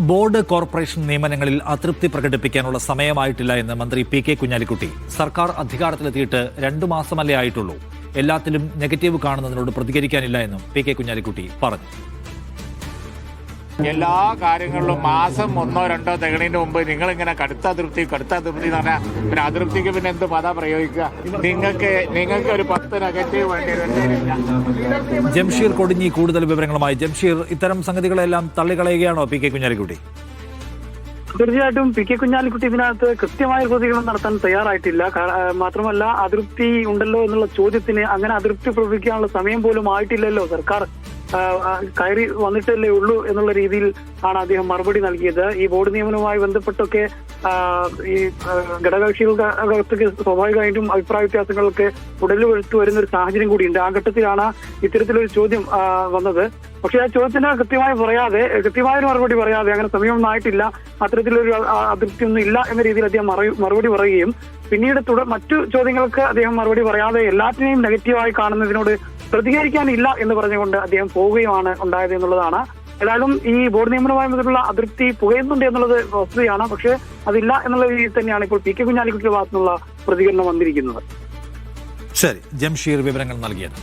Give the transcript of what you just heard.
Board corporation നിയമനങ്ങളിൽ അതൃപ്തി പ്രകടിപ്പിക്കാനുള്ള സമയമായിട്ടില്ല എന്ന് മന്ത്രി പി കെ കുഞ്ഞാലിക്കുട്ടി. സർക്കാർ അധികാരത്തിലെത്തിയിട്ട് 2 മാസമല്ലേ ആയിട്ടുള്ളൂ. എല്ലാത്തിലും നെഗറ്റീവ് കാണുന്നതിനോട് പ്രതികരിക്കാനില്ല എന്നും പി കെ കുഞ്ഞാലിക്കുട്ടി പറഞ്ഞു. എല്ലാ കാര്യങ്ങളിലും മാസം 1 or 2 തികണതിന് മുമ്പ് നിങ്ങളിങ്ങനെ കടുത്ത അതൃപ്തി എന്ന് പറഞ്ഞാൽ പിന്നെ അതൃപ്തിക്ക് പിന്നെ എന്ത് പദ പ്രയോഗിക്കുക? നിങ്ങൾക്ക് ഒരു 10 നെഗറ്റീവ് വേണ്ടി വരില്ല. ജംഷീർ കൊടിഞ്ഞി കൂടുതൽ വിവരങ്ങളുമായി. ജംഷീർ, ഇത്തരം സംഗതികളെല്ലാം തള്ളിക്കളയുകയാണോ പി കെ കുഞ്ഞാലിക്കുട്ടി? തീർച്ചയായിട്ടും പി കെ കുഞ്ഞാലിക്കുട്ടി ഇതിനകത്ത് കൃത്യമായ പ്രതികരണം നടത്താൻ തയ്യാറായിട്ടില്ല. മാത്രമല്ല, അതൃപ്തി ഉണ്ടല്ലോ എന്നുള്ള ചോദ്യത്തിന് അങ്ങനെ അതൃപ്തി പ്രകടിപ്പിക്കാനുള്ള സമയം പോലും ആയിട്ടില്ലല്ലോ, സർക്കാർ കയറി വന്നിട്ടല്ലേ ഉള്ളൂ എന്നുള്ള രീതിയിൽ ആണ് അദ്ദേഹം മറുപടി നൽകിയത്. ഈ ബോർഡ് നിയമനവുമായി ബന്ധപ്പെട്ടൊക്കെ ഈ ഘടകകക്ഷികൾക്ക് സ്വാഭാവികമായിട്ടും അഭിപ്രായ വ്യത്യാസങ്ങൾക്ക് ഉടലെടുത്തു വരുന്ന ഒരു സാഹചര്യം കൂടിയുണ്ട്. ആ ഘട്ടത്തിലാണ് ഇത്തരത്തിലൊരു ചോദ്യം വന്നത്. പക്ഷേ ആ ചോദ്യത്തിന് കൃത്യമായൊരു മറുപടി പറയാതെ, അങ്ങനെ സമയമൊന്നും ആയിട്ടില്ല, അത്തരത്തിലൊരു അതൃപ്തിയൊന്നും ഇല്ല എന്ന രീതിയിൽ അദ്ദേഹം മറുപടി പറയുകയും പിന്നീട് മറ്റു ചോദ്യങ്ങൾക്ക് അദ്ദേഹം മറുപടി പറയാതെ എല്ലാറ്റിനെയും നെഗറ്റീവായി കാണുന്നതിനോട് പ്രതികരിക്കാനില്ല എന്ന് പറഞ്ഞുകൊണ്ട് അദ്ദേഹം പോവുകയുമാണ് ഉണ്ടായത് എന്നുള്ളതാണ്. ഏതായാലും ഈ ബോർഡ് നിയമനവുമായി ബന്ധപ്പെട്ടുള്ള അതൃപ്തി പുകയുന്നുണ്ട് എന്നുള്ളത് വസ്തുതയാണ്. പക്ഷേ അതില്ല എന്നുള്ള രീതിയിൽ തന്നെയാണ് ഇപ്പോൾ പി കെ കുഞ്ഞാലിക്കുട്ടിയുടെ ഭാഗത്തുനിന്നുള്ള പ്രതികരണം വന്നിരിക്കുന്നത്. ശരി, ജംഷീർ വിവരങ്ങൾ നൽകിയത്.